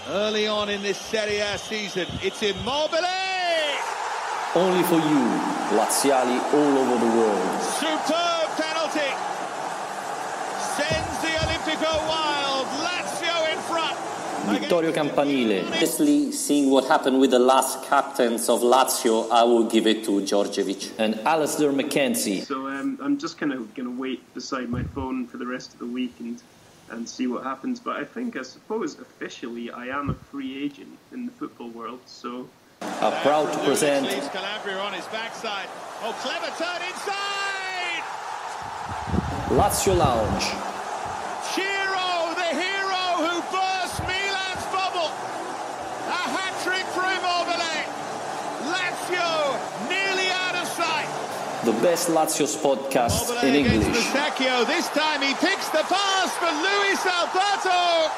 Early on in this Serie A season, it's Immobile! Only for you, Laziali all over the world. Superb penalty! Sends the Olimpico wild, Lazio in front! Vittorio Campanile. Honestly, seeing what happened with the last captains of Lazio, I will give it to Djordjevic. And Alistair McKenzie. So I'm just kind of going to wait beside my phone for the rest of the week and see what happens. But I suppose officially I am a free agent in the football world. So are proud to present Calabria on his backside. Oh, clever turn inside! Lazio Lounge. Ciro, the hero who burst Milan's bubble. A hat-trick for Immobile. Lazio nearly out of sight. The best Lazio's podcast Immobile in English. Musacchio. This time he picks the pass for Luis Alberto.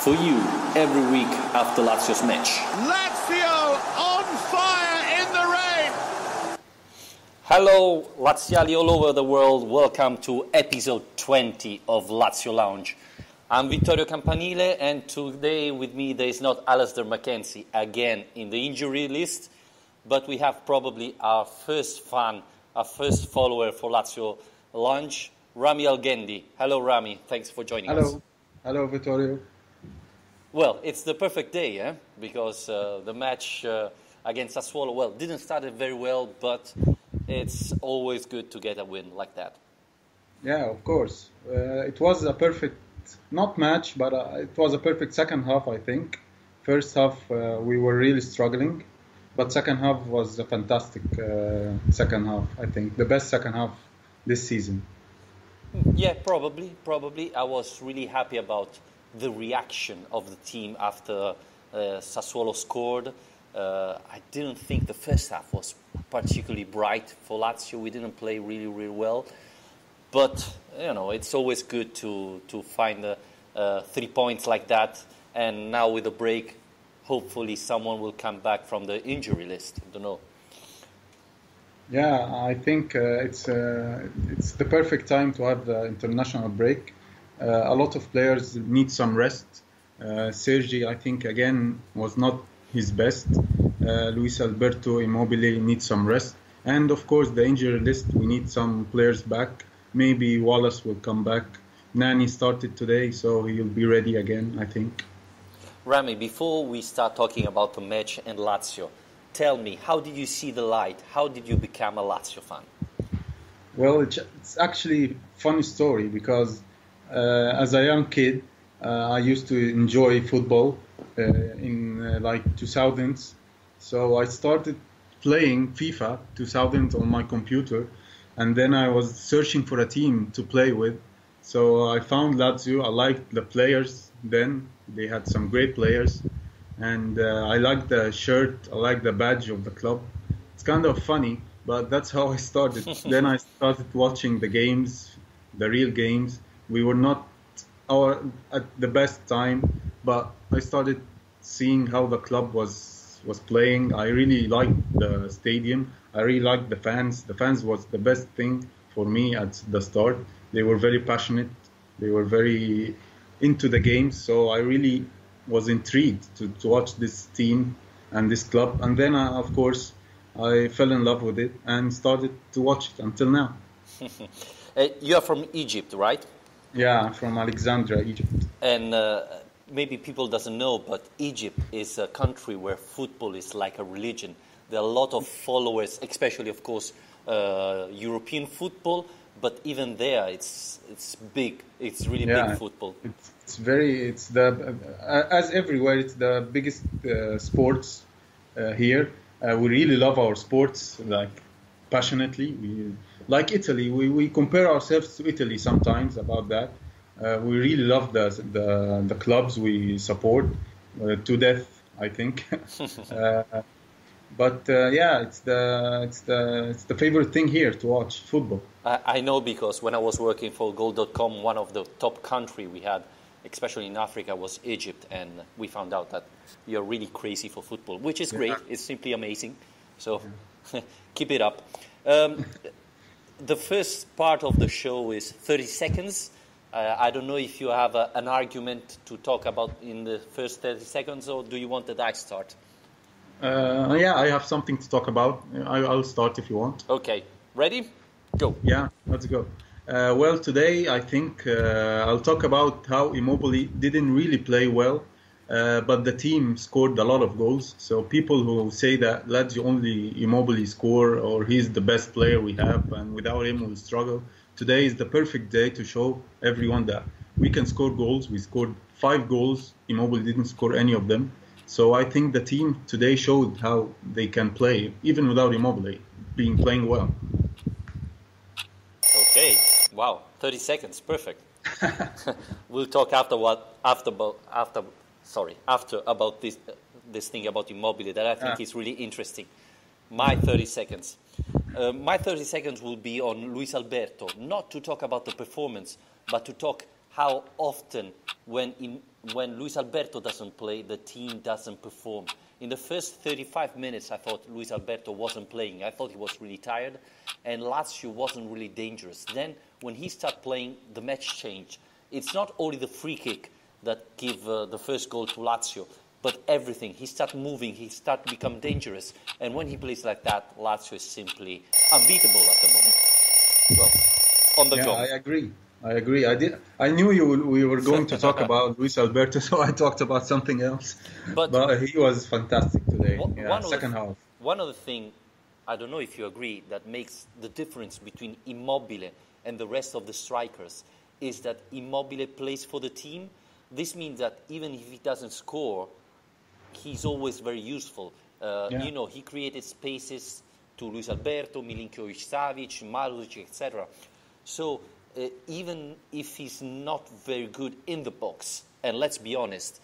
For you, every week after Lazio's match. Lazio on fire in the rain. Hello, Laziali all over the world. Welcome to episode 20 of Lazio Lounge. I'm Vittorio Campanile, and today with me there is not Alistair McKenzie again in the injury list, but we have probably our first fan, our first follower for Lazio Lounge, Ramy Algendy. Hello, Ramy. Thanks for joining us. Hello, Vittorio. Well, it's the perfect day, eh? Because the match against Sassuolo, well, didn't start very well, but it's always good to get a win like that. Yeah, of course. It was a perfect, not match, but it was a perfect second half, I think. First half, we were really struggling, but second half was a fantastic second half, I think. The best second half this season. Yeah, probably. I was really happy about the reaction of the team after Sassuolo scored. I didn't think the first half was particularly bright for Lazio. We didn't play really well. But, you know, it's always good to find 3 points like that. And now with the break, hopefully someone will come back from the injury list. I don't know. Yeah, I think it's the perfect time to have the international break. A lot of players need some rest. Sergi, I think, again, was not his best. Luis Alberto, Immobile need some rest. And, of course, the injury list, we need some players back. Maybe Wallace will come back. Nani started today, so he'll be ready again, I think. Ramy, before we start talking about the match and Lazio, tell me, how did you see the light? How did you become a Lazio fan? Well, it's actually a funny story because as a young kid, I used to enjoy football in like 2000s. So I started playing FIFA 2000 on my computer, and then I was searching for a team to play with. So I found Lazio. I liked the players then. They had some great players. And I liked the shirt. I liked the badge of the club. It's kind of funny, but that's how I started. Then I started watching the games, the real games. We were not at the best time, but I started seeing how the club was playing. I really liked the stadium. I really liked the fans. The fans was the best thing for me at the start. They were very passionate. They were very into the games. So I really was intrigued to watch this team and this club. And then, of course, I fell in love with it and started to watch it until now. You are from Egypt, right? Yeah, from Alexandria, Egypt. And maybe people doesn't know, but Egypt is a country where football is like a religion. There are a lot of followers, especially, of course, European football. But even there, it's big. It's really big football. As everywhere, it's the biggest sports here. We really love our sports, like passionately. Like Italy, we compare ourselves to Italy sometimes about that. We really love the clubs we support to death, I think. But it's the favorite thing here to watch football. I know because when I was working for Goal.com, one of the top country we had, especially in Africa, was Egypt, and we found out that you're really crazy for football, which is great. It's simply amazing. So keep it up. The first part of the show is 30 seconds. I don't know if you have an argument to talk about in the first 30 seconds, or do you want that I start? Yeah, I have something to talk about. I'll start if you want. Okay, ready? Go. Yeah, let's go. Well, today I think I'll talk about how Immobile didn't really play well, but the team scored a lot of goals. So people who say that Lazio only Immobile score or he's the best player we have and without him we'll struggle, today is the perfect day to show everyone that we can score goals. We scored 5 goals. Immobile didn't score any of them. So I think the team today showed how they can play, even without Immobile playing well. Okay, wow, 30 seconds, perfect. We'll talk after about this thing about Immobile that I think is really interesting. My 30 seconds. My 30 seconds will be on Luis Alberto, not to talk about the performance, but to talk how often when Luis Alberto doesn't play, the team doesn't perform. In the first 35 minutes, I thought Luis Alberto wasn't playing. I thought he was really tired, and Lazio wasn't really dangerous. Then, when he started playing, the match changed. It's not only the free kick that gave the first goal to Lazio, but everything. He started moving, he started to become dangerous. And when he plays like that, Lazio is simply unbeatable at the moment. Well, on the go. I agree. I knew we were going to talk about Luis Alberto, so I talked about something else. But he was fantastic today. Second half. One other thing, I don't know if you agree, that makes the difference between Immobile and the rest of the strikers is that Immobile plays for the team. This means that even if he doesn't score, he's always very useful. You know, he created spaces to Luis Alberto, Milinkovic-Savic, Marusic, etc. So even if he's not very good in the box, and let's be honest,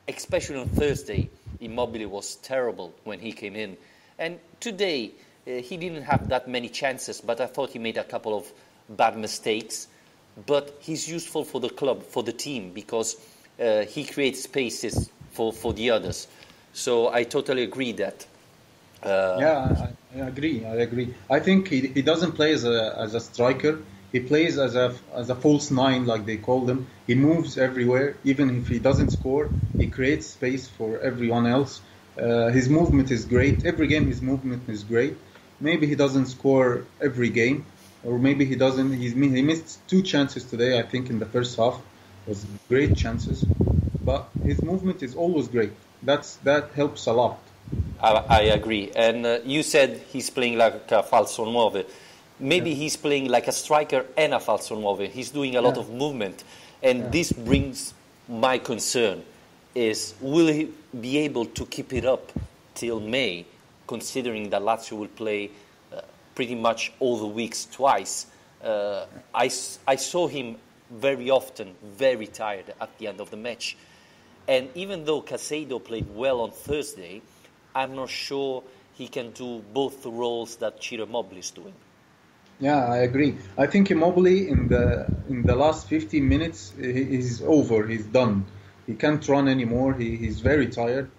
especially on Thursday, Immobile was terrible when he came in. And today, he didn't have that many chances, but I thought he made a couple of bad mistakes. But he's useful for the club, for the team, because he creates spaces for the others. So I totally agree that. I agree. I think he doesn't play as a striker. He plays as a false 9, like they call them. He moves everywhere. Even if he doesn't score, he creates space for everyone else. His movement is great. Every game his movement is great. Maybe he doesn't score every game, or maybe he doesn't. He missed 2 chances today, I think, in the first half. It was great chances. But his movement is always great. That helps a lot. I agree. And you said he's playing like a falso 9. Maybe he's playing like a striker and a falso 9. He's doing a lot of movement. And this brings my concern is, will he be able to keep it up till May, considering that Lazio will play pretty much all the weeks twice? I saw him very often, very tired at the end of the match. And even though Caicedo played well on Thursday, I'm not sure he can do both the roles that Ciro Immobile is doing. Yeah, I agree. I think Immobile in the last 15 minutes he's over. He's done. He can't run anymore. He's very tired.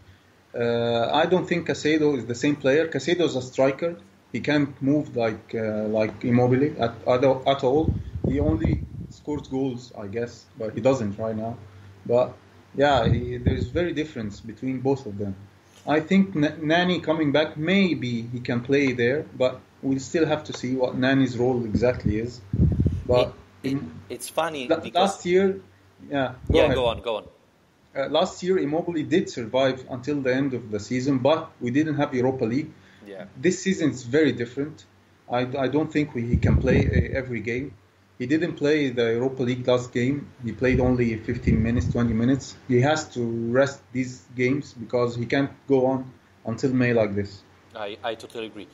I don't think Caicedo is the same player. Caicedo is a striker. He can't move like Immobile at all. He only scores goals, I guess, but he doesn't right now. But yeah, there's very difference between both of them. I think Nani coming back, maybe he can play there, but we'll still have to see what Nani's role exactly is. But it's funny because last year, go on. Last year, Immobile did survive until the end of the season, but we didn't have Europa League. Yeah. This season is very different. I don't think he can play every game. He didn't play the Europa League last game. He played only 15 minutes, 20 minutes. He has to rest these games because he can't go on until May like this. I totally agree.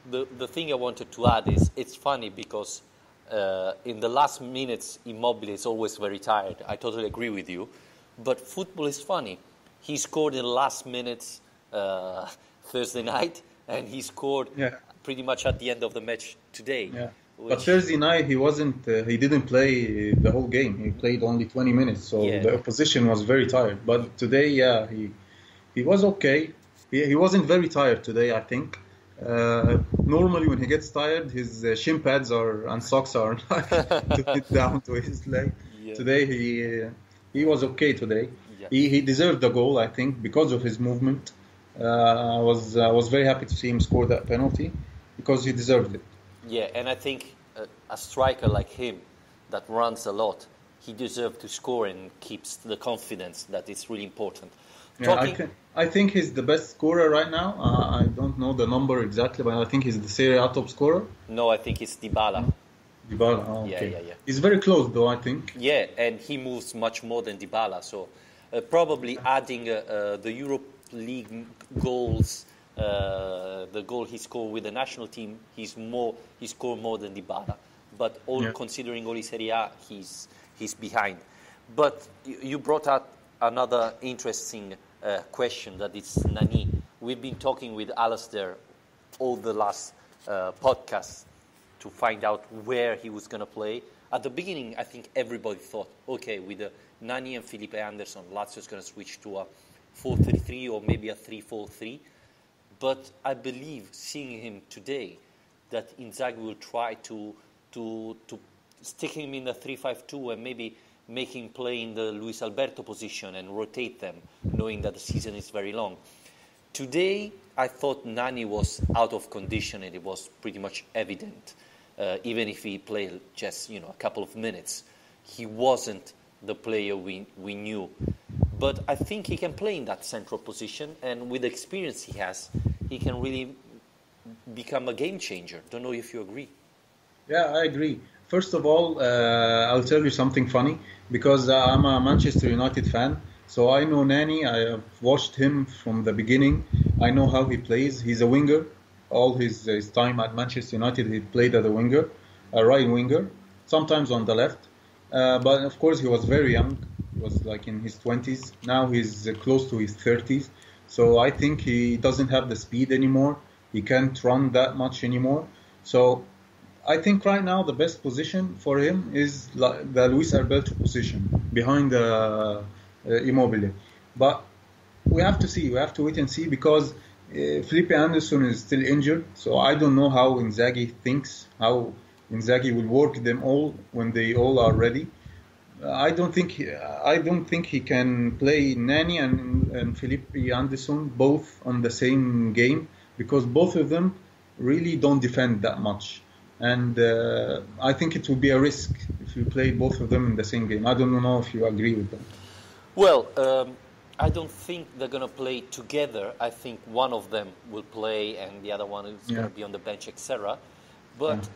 The thing I wanted to add is, it's funny because in the last minutes, Immobile is always very tired. I totally agree with you. But football is funny. He scored in the last minutes Thursday night, and he scored pretty much at the end of the match today. Yeah. But Thursday night he wasn't. He didn't play the whole game. He played only 20 minutes, so the opposition was very tired. But today, he was okay. He wasn't very tired today, I think. Normally, when he gets tired, his shin pads and socks are to fit down to his leg. today he was okay today. Yeah. He deserved the goal, I think, because of his movement. I was very happy to see him score that penalty because he deserved it. Yeah, and I think a striker like him that runs a lot, he deserves to score and keeps the confidence that is really important. Yeah, I think he's the best scorer right now. I don't know the number exactly, but I think he's the Serie A top scorer. No, I think it's Dybala. Dybala, okay. Yeah. He's very close, though, I think. Yeah, and he moves much more than Dybala. So probably adding the Europe League goals, the goal he scored with the national team, he scored more than Dybala. But considering all Serie A, he's behind. But you brought out another interesting question, that is Nani. We've been talking with Alistair all the last podcasts to find out where he was going to play. At the beginning, I think everybody thought, okay, with Nani and Felipe Anderson, Lazio's going to switch to a 4-3-3 or maybe a 3-4-3. But I believe, seeing him today, that Inzaghi will try to stick him in the 3-5-2 and maybe make him play in the Luis Alberto position and rotate them, knowing that the season is very long. Today, I thought Nani was out of condition, and it was pretty much evident. Even if he played just a couple of minutes, he wasn't the player we knew. But I think he can play in that central position, and with the experience he has, he can really become a game changer. Don't know if you agree. Yeah, I agree. First of all, I'll tell you something funny, because I'm a Manchester United fan. So I know Nani. I have watched him from the beginning. I know how he plays. He's a winger. All his time at Manchester United, he played as a winger, a right winger, sometimes on the left. But of course, he was very young. He was like in his 20s. Now he's close to his 30s. So I think he doesn't have the speed anymore. He can't run that much anymore. So I think right now the best position for him is the Luis Alberto position, behind Immobile. But we have to see. We have to wait and see, because Felipe Anderson is still injured. So I don't know how Inzaghi thinks, how Inzaghi will work them all when they all are ready. I don't think he can play Nani and Felipe Anderson both on the same game, because both of them really don't defend that much. And I think it would be a risk if you play both of them in the same game. I don't know if you agree with that. Well, I don't think they're going to play together. I think one of them will play and the other one is going to be on the bench, etc. But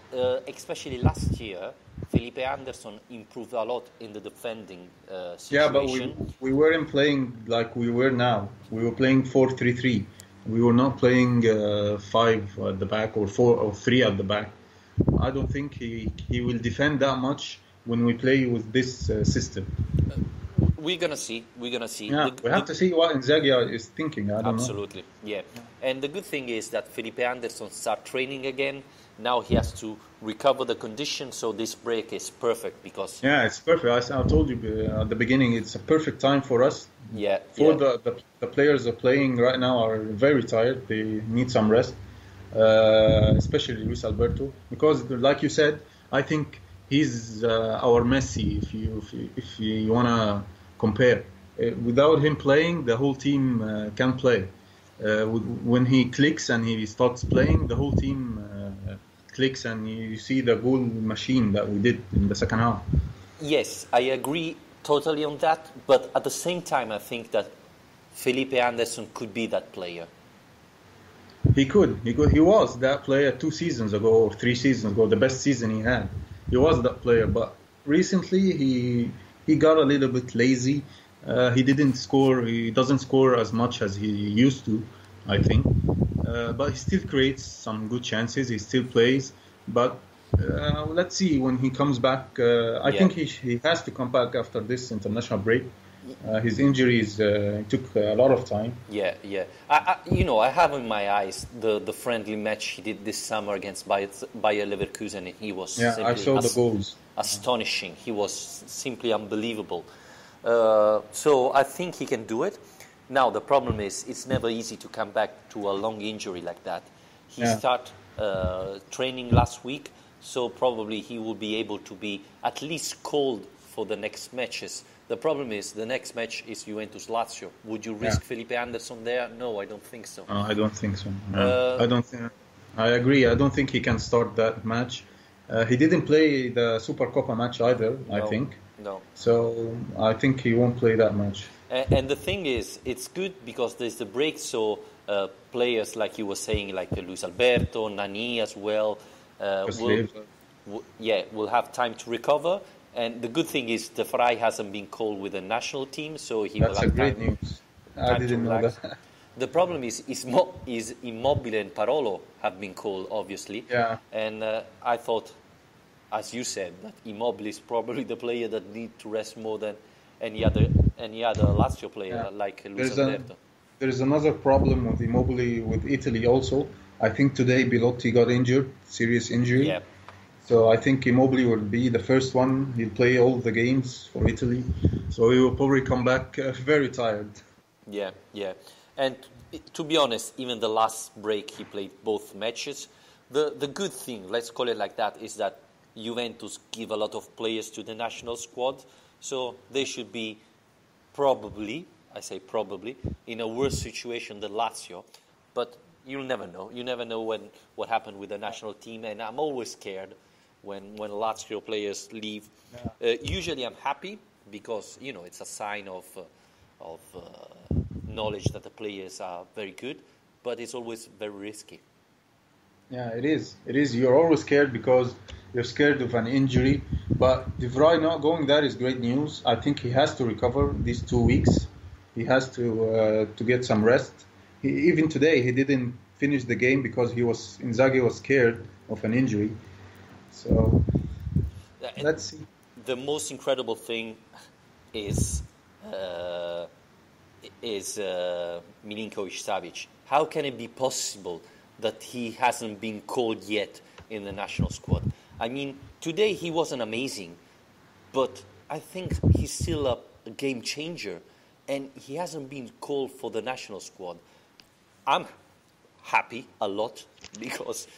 especially last year, Felipe Anderson improved a lot in the defending situation. Yeah, but we weren't playing like we were now. We were playing 4-3-3. We were not playing 5 at the back or 4 or 3 at the back. I don't think he will defend that much when we play with this system. We're gonna see. Yeah, we have to see what Inzaghi is thinking. I don't know. Absolutely, yeah. And the good thing is that Felipe Anderson start training again. Now he has to recover the condition, so this break is perfect because... Yeah, it's perfect. I told you at the beginning, it's a perfect time for us. Yeah. The players are playing right now are very tired. They need some rest, especially Luis Alberto, because, like you said, I think he's our Messi. If you wanna compare, without him playing, the whole team can play. When he clicks and he starts playing, the whole team clicks, and you see the goal machine that we did in the second half. Yes, I agree totally on that, but at the same time I think that Felipe Anderson could be that player. He could. He was that player 2 seasons ago or 3 seasons ago, the best season he had. He was that player, but recently he got a little bit lazy. He didn't score. He doesn't score as much as he used to, I think. But he still creates some good chances. He still plays. But let's see when he comes back. I think he has to come back after this international break. His injuries took a lot of time. Yeah. I have in my eyes the friendly match he did this summer against Bayer Leverkusen. And he was simply I saw the goals. Astonishing. He was simply unbelievable. So I think he can do it. Now the problem is it's never easy to come back to a long injury like that. He started training last week, so probably he will be able to be at least called for the next matches. The problem is the next match is Juventus-Lazio. Would you risk Felipe Anderson there? No, I don't think so. I don't think so. I don't think. I agree. I don't think he can start that match. He didn't play the Supercoppa match either, I think. No. So I think he won't play that match. And the thing is, it's good because there's the break, so players, like you were saying, like Luis Alberto, Nani as well, will have time to recover. And the good thing is De Vrij hasn't been called with the national team, so he will have great time, news. I didn't know that. The problem is Immobile and Parolo have been called, obviously. Yeah. And I thought, as you said, that Immobile is probably the player that needs to rest more than any other Lazio player, like Luis Alberto. There's another problem with Immobile with Italy also. I think today Belotti got injured, serious injury. Yeah. So I think Immobile will be the first one. He'll play all the games for Italy. So he will probably come back very tired. Yeah. And to be honest, even the last break he played both matches. The good thing, let's call it like that, is that Juventus give a lot of players to the national squad. So they should be probably, I say probably, in a worse situation than Lazio. But you'll never know. You never know what happened with the national team. And I'm always scared when Lazio players leave. Yeah. Usually I'm happy because, it's a sign of knowledge that the players are very good. But it's always very risky. Yeah, it is. It is. You're always scared because you're scared of an injury. But De Vrij not going there is great news. I think he has to recover these 2 weeks. He has to get some rest. Even today, he didn't finish the game because Inzaghi was scared of an injury. So let's see. The most incredible thing is Milinkovic-Savic. How can it be possible that he hasn't been called yet in the national squad? I mean, today he wasn't amazing, but I think he's still a game changer, and he hasn't been called for the national squad. I'm happy a lot because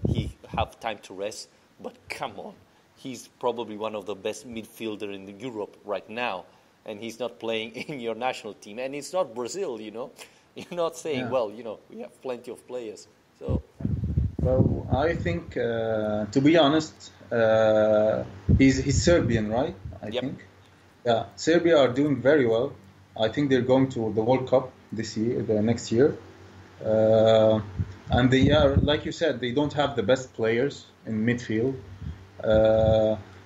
he have time to rest, but come on, he's probably one of the best midfielder in Europe right now, and he's not playing in your national team, and it's not Brazil, You're not saying, we have plenty of players. So, well, I think, to be honest, he's Serbian, right? I think. Yeah, Serbia are doing very well. I think they're going to the World Cup next year. And they are, like you said, they don't have the best players in midfield.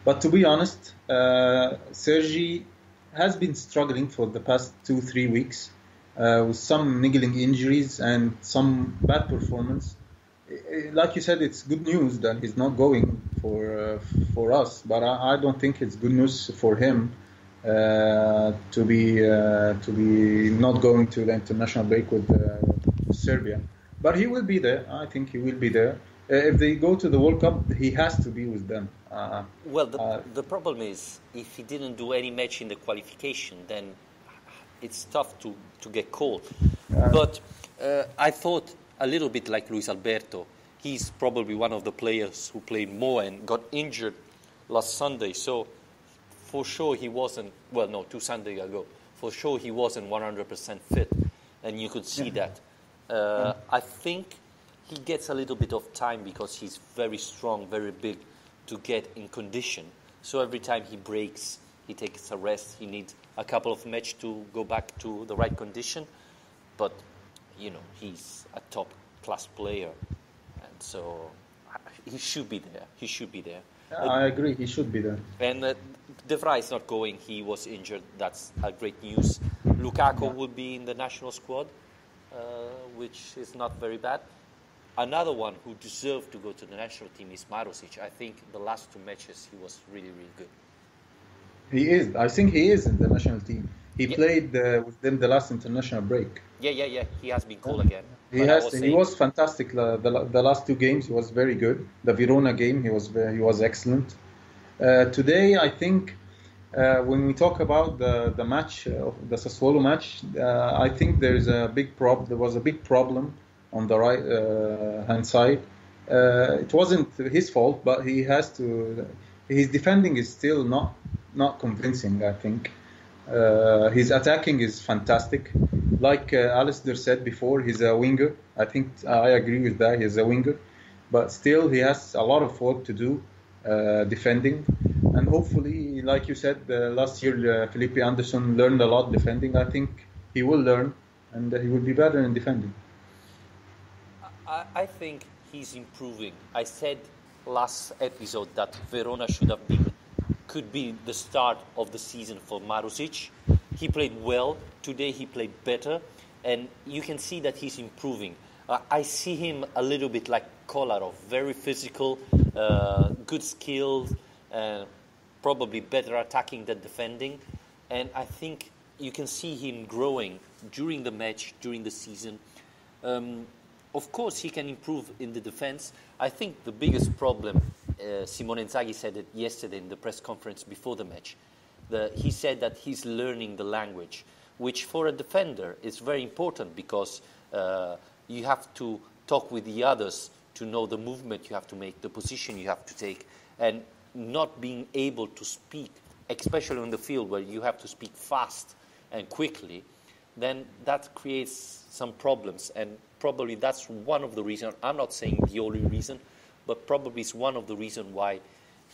But to be honest, Sergi has been struggling for the past 2-3 weeks with some niggling injuries and some bad performance. Like you said, it's good news that he's not going for us, but I don't think it's good news for him to be not going to the international break with Serbia. But he will be there. I think he will be there. If they go to the World Cup, he has to be with them. The problem is, if he didn't do any match in the qualification, then it's tough to get called. But I thought a little bit like Luis Alberto. He's probably one of the players who played more and got injured last Sunday. So for sure he wasn't, 2 Sundays ago, for sure he wasn't 100% fit. And you could see that. I think he gets a little bit of time because he's very strong, very big, to get in condition. So every time he breaks, he takes a rest. He needs a couple of matches to go back to the right condition. But, he's a top-class player. And so he should be there. He should be there. I agree. He should be there. And De Vrij is not going. He was injured. That's a great news. Lukaku will be in the national squad, which is not very bad. Another one who deserved to go to the national team is Marusic. I think the last 2 matches he was really, really good. He is. I think he is in the national team. He played with them the last international break. Yeah. He has been called again. He was fantastic. The last 2 games he was very good. The Verona game he was excellent. Today I think when we talk about the match, the Sassuolo match, I think there was a big problem on the right hand side. It wasn't his fault, but he his defending is still not convincing, I think. His attacking is fantastic. Like Alistair said before, he's a winger. I think I agree with that. He's a winger. But still, he has a lot of work to do defending. And hopefully, like you said, last year Felipe Anderson learned a lot defending. I think he will learn and he will be better in defending. I think he's improving. I said last episode that Verona could be the start of the season for Marusic. He played well. Today he played better. And you can see that he's improving. I see him a little bit like Kolarov, very physical, good skills, probably better attacking than defending. And I think you can see him growing during the match, during the season. Of course, he can improve in the defense. I think the biggest problem, Simone Inzaghi said it yesterday in the press conference before the match. He said that he's learning the language, which for a defender is very important because you have to talk with the others to know the movement you have to make, the position you have to take, and not being able to speak, especially on the field where you have to speak fast and quickly, then that creates some problems. And probably that's one of the reasons, I'm not saying the only reason, but probably it's one of the reasons why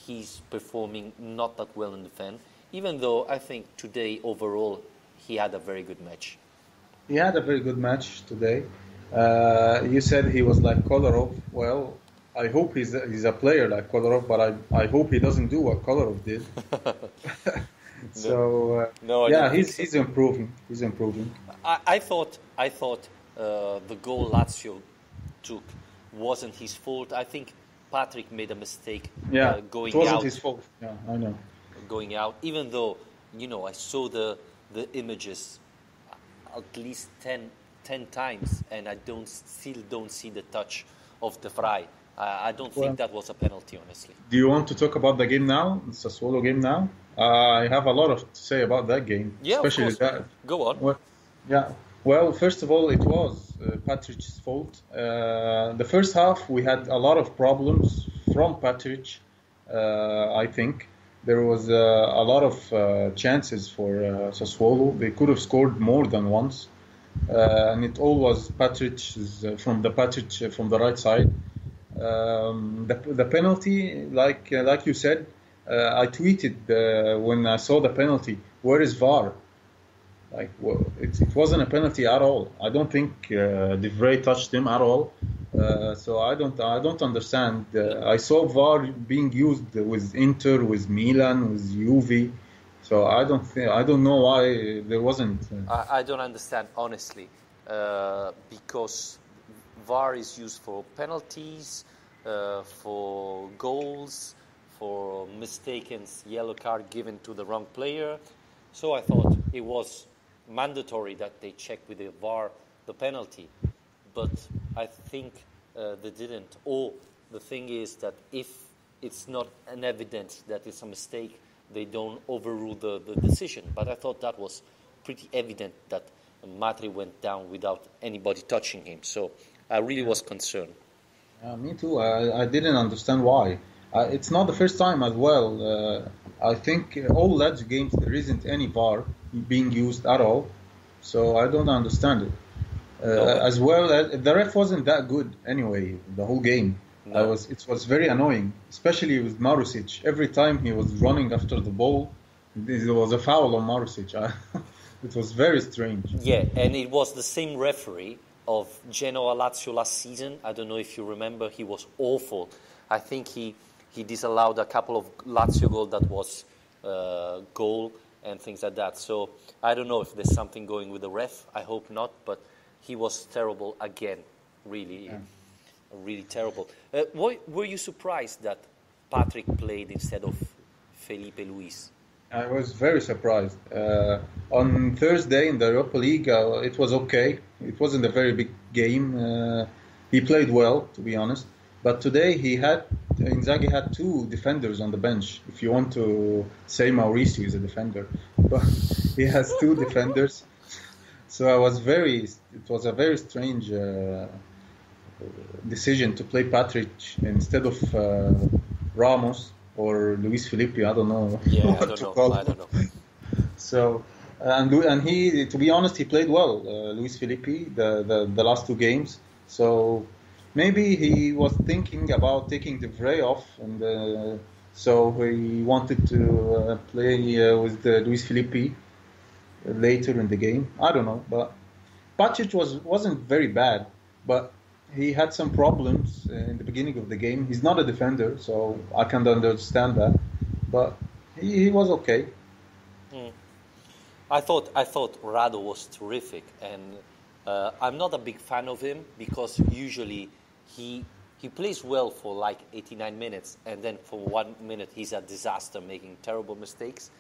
he's performing not that well in defense, even though I think today overall he had a very good match. He had a very good match today. You said he was like Kolarov. Well, I hope he's a player like Kolarov, but I hope he doesn't do what Kolarov did. He's improving. He's improving. I thought the goal Lazio took wasn't his fault. I think Patrick made a mistake going out. It wasn't his fault. Yeah, I know. Going out, even though I saw the images at least 10 times, and I still don't see the touch of De Vrij. I don't think that was a penalty, honestly. Do you want to talk about the game now, the Sassuolo game now? I have a lot to say about that game. Yeah, especially of course. that. Go on. Well, First of all, it was Patric's fault. The first half, we had a lot of problems from Patric, I think. There was a lot of chances for Sassuolo. They could have scored more than once. And it all was Patric from the right side. The penalty, like you said, I tweeted when I saw the penalty, where is VAR? It wasn't a penalty at all. I don't think De Vrij touched him at all. So I don't understand. I saw VAR being used with Inter, with Milan, with Juve. So I don't know why there wasn't. I don't understand, honestly, because VAR is used for penalties, for goals, for mistaken yellow card given to the wrong player. So I thought it was mandatory that they check with the VAR the penalty. But I think they didn't. Or the thing is that if it's not an evidence that it's a mistake, they don't overrule the decision. But I thought that was pretty evident that Matri went down without anybody touching him. So I really was concerned. Me too. I didn't understand why. It's not the first time as well. I think all Lazio games there isn't any VAR being used at all. So I don't understand it. As well, the ref wasn't that good anyway, the whole game. No. It was very annoying, especially with Marusic. Every time he was running after the ball, there was a foul on Marusic. It was very strange. Yeah, and it was the same referee of Genoa Lazio last season. I don't know if you remember, he was awful. I think he disallowed a couple of Lazio goals that was goal and things like that. So I don't know if there's something going with the ref. I hope not, but he was terrible again, really. Yeah. Really terrible. Were you surprised that Patrick played instead of Felipe Luis? I was very surprised. On Thursday in the Europa League, it was okay. It wasn't a very big game. He played well, to be honest. But today Inzaghi had two defenders on the bench. If you want to say Mauricio is a defender, but he has two defenders. So it was a very strange decision to play Patric instead of Ramos. or Luis Felipe. I don't know. Yeah, what I don't to know. call I him. don't know. So and he, to be honest, he played well, Luis Felipe, the last two games. So maybe he was thinking about taking the Vrij off, and so he wanted to play with Luis Felipe later in the game. I don't know, but Pacic wasn't very bad, but he had some problems in the beginning of the game. He's not a defender, so I can understand that, but he was okay. I thought Rado was terrific, and I'm not a big fan of him because usually he plays well for like 89 minutes, and then for 1 minute he's a disaster, making terrible mistakes.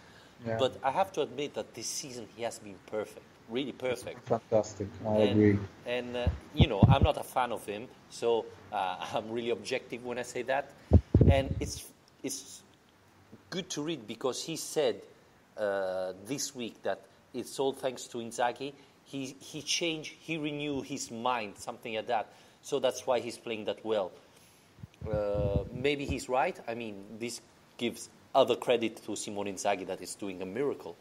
Yeah. But I have to admit that this season he has been perfect, really perfect. Fantastic, I agree. And I'm not a fan of him, so I'm really objective when I say that. And it's good to read because he said this week that it's all thanks to Inzaghi. He changed, he renewed his mind, something like that. So that's why he's playing that well. Maybe he's right. I mean, this gives other credit to Simone Inzaghi that is doing a miracle.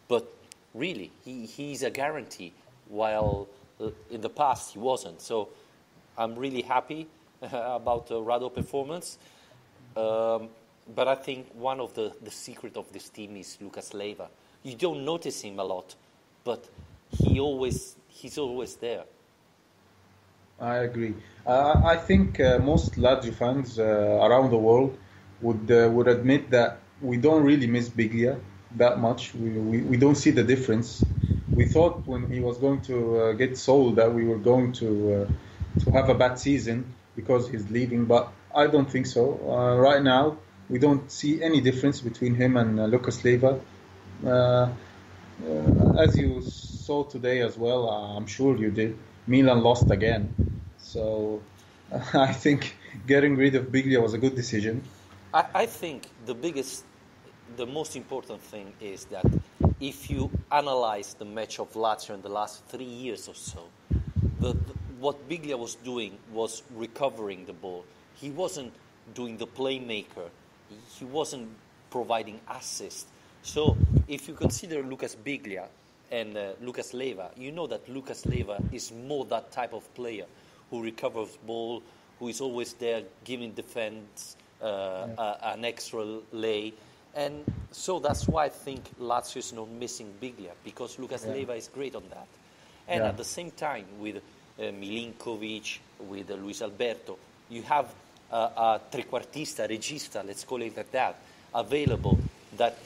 But really, he's a guarantee, while in the past he wasn't. So I'm really happy about Rado performance. But I think one of the secret of this team is Lucas Leiva. You don't notice him a lot, but he's always there. I agree. I think most Lazio fans around the world would admit that we don't really miss Biglia that much. We don't see the difference. We thought when he was going to get sold that we were going to have a bad season because he's leaving, but I don't think so. Right now, we don't see any difference between him and Lucas Leiva. As you saw today as well, I'm sure you did, Milan lost again. So I think getting rid of Biglia was a good decision. I think the most important thing is that if you analyze the match of Lazio in the last 3 years or so, what Biglia was doing was recovering the ball. He wasn't doing the playmaker. He wasn't providing assist. So if you consider Lucas Biglia and Lucas Leiva, you know that Lucas Leiva is more that type of player who recovers ball, who is always there giving defense an extra lay. And so that's why I think Lazio is not missing Biglia, because Lucas Leiva is great on that. And at the same time, with Milinkovic, with Luis Alberto, you have a trequartista, regista, let's call it like that, available that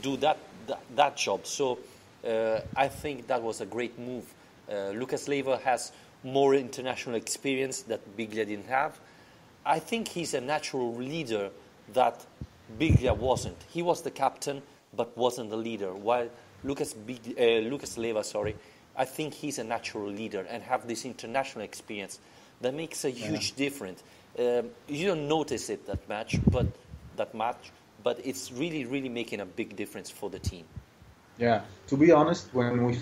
do that job. So I think that was a great move. Lucas Leiva has more international experience that Biglia didn't have. I think he's a natural leader that Biglia wasn't. He was the captain, but wasn't the leader. While Lucas Leiva, I think he's a natural leader and have this international experience that makes a huge difference. You don't notice it that much, but it's really, really making a big difference for the team. Yeah, to be honest, when I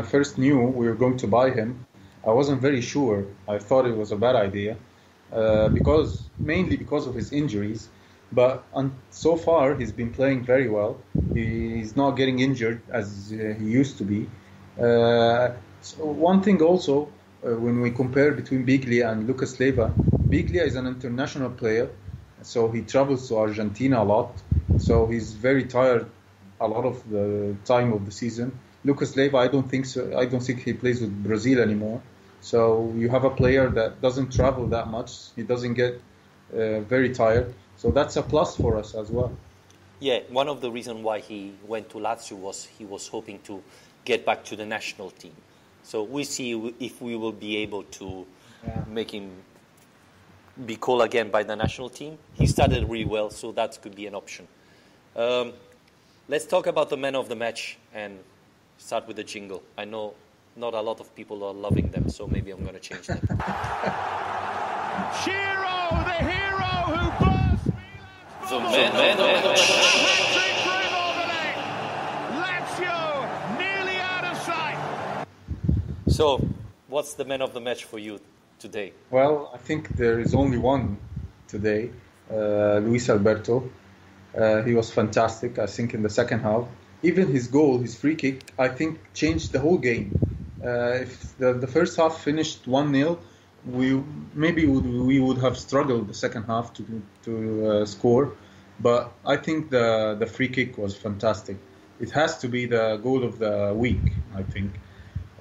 first knew we were going to buy him, I wasn't very sure. I thought it was a bad idea, mainly because of his injuries. But so far, he's been playing very well. He's not getting injured as he used to be. So one thing also, when we compare between Biglia and Lucas Leiva, Biglia is an international player, so he travels to Argentina a lot. So he's very tired a lot of the time of the season. Lucas Leiva, I don't think so. I don't think he plays with Brazil anymore. So you have a player that doesn't travel that much. He doesn't get very tired. So that's a plus for us as well. Yeah, one of the reasons why he went to Lazio was he was hoping to get back to the national team. So we see if we will be able to make him be called again by the national team. He started really well, so that could be an option. Let's talk about the man of the match and start with the jingle. I know not a lot of people are loving them, so maybe I'm going to change them. Ciro, the hero who burst The man of the match. Lazio nearly out of sight. So, what's the man of the match for you today? Well, I think there is only one today, Luis Alberto. He was fantastic, I think, in the second half. Even his goal, his free kick, I think changed the whole game. If the first half finished 1-0, we would have struggled the second half to score. But I think the free kick was fantastic. It has to be the goal of the week, I think.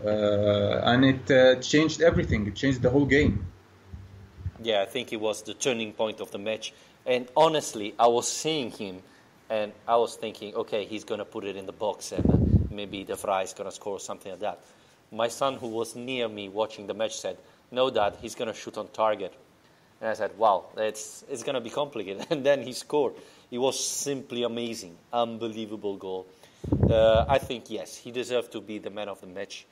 And it changed everything. It changed the whole game. Yeah, I think it was the turning point of the match. And honestly, I was seeing him and I was thinking, okay, he's going to put it in the box and maybe De Vrij is going to score or something like that. My son, who was near me watching the match, said, no, Dad, he's going to shoot on target. And I said, wow, it's going to be complicated. And then he scored. It was simply amazing, unbelievable goal. I think, yes, he deserved to be the man of the match.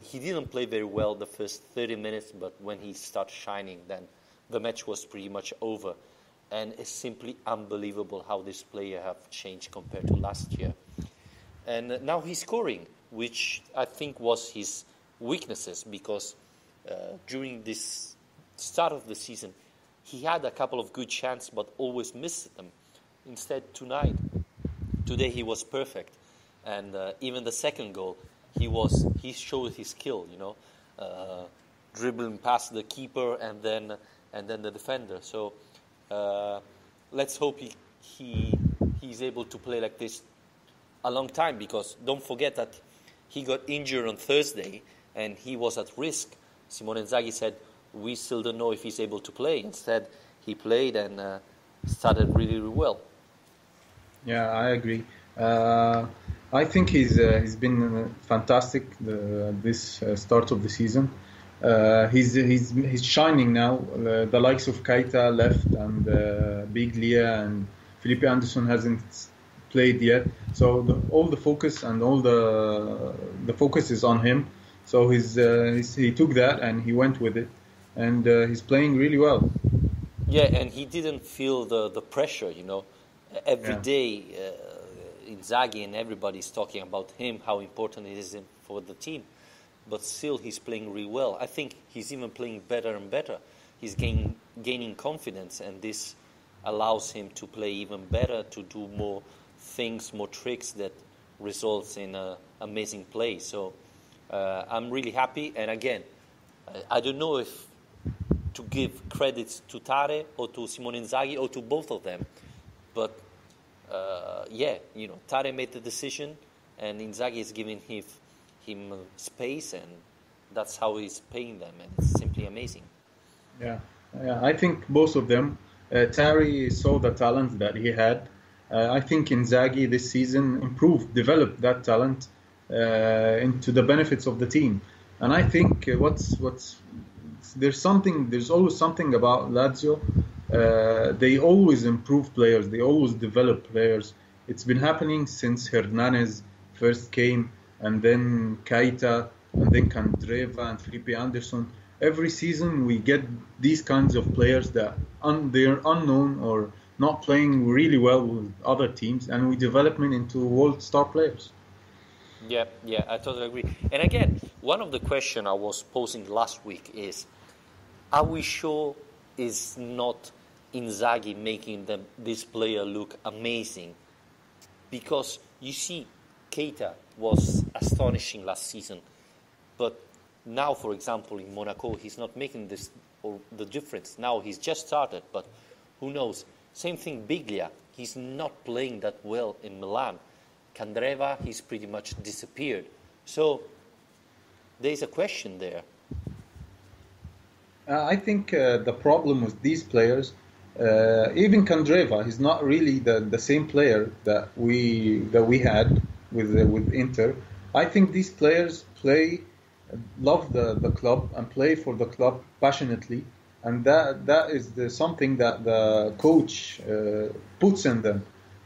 He didn't play very well the first 30 minutes, but when he started shining, then the match was pretty much over. And it's simply unbelievable how this player have changed compared to last year. And now he's scoring, which I think was his weaknesses, because during this start of the season, he had a couple of good chances, but always missed them. Instead, today he was perfect. And even the second goal, he showed his skill, dribbling past the keeper and then the defender. So let's hope he's able to play like this a long time, because don't forget that he got injured on Thursday and he was at risk. Simone Inzaghi said, we still don't know if he's able to play. Instead, he played and started really, really well. Yeah, I agree. I think he's been fantastic this start of the season. He's shining now. The likes of Keita left, and Biglia and Felipe Anderson hasn't played yet. So all the focus and all the focus is on him. So he took that and he went with it, and he's playing really well. Yeah, and he didn't feel the pressure. Every day Inzaghi and everybody's talking about him, how important it is for the team. But still, he's playing really well. I think he's even playing better and better. He's gaining confidence, and this allows him to play even better, to do more things, more tricks that results in amazing play. So I'm really happy. And again, I don't know if to give credits to Tare or to Simone Inzaghi or to both of them. But Tare made the decision, and Inzaghi is giving him space, and that's how he's paying them, and it's simply amazing. Yeah, I think both of them. Tare saw the talent that he had. I think Inzaghi this season developed that talent into the benefits of the team. And I think there's always something about Lazio. They always improve players. They always develop players. It's been happening since Hernanes first came, and then Keita, and then Candreva and Felipe Anderson. Every season we get these kinds of players that they're unknown or not playing really well with other teams, and we develop them into world star players. Yeah, I totally agree. And again, one of the questions I was posing last week is, are we sure is not Inzaghi making this player look amazing? Because you see, Keita was astonishing last season, but now, for example, in Monaco, he's not making this or the difference. Now he's just started, but who knows? Same thing, Biglia. He's not playing that well in Milan. Candreva, he's pretty much disappeared. So there's a question there. I think the problem with these players, even Candreva, he's not really the same player that we had with Inter. I think these players love the club and play for the club passionately, and that is something that the coach puts in them.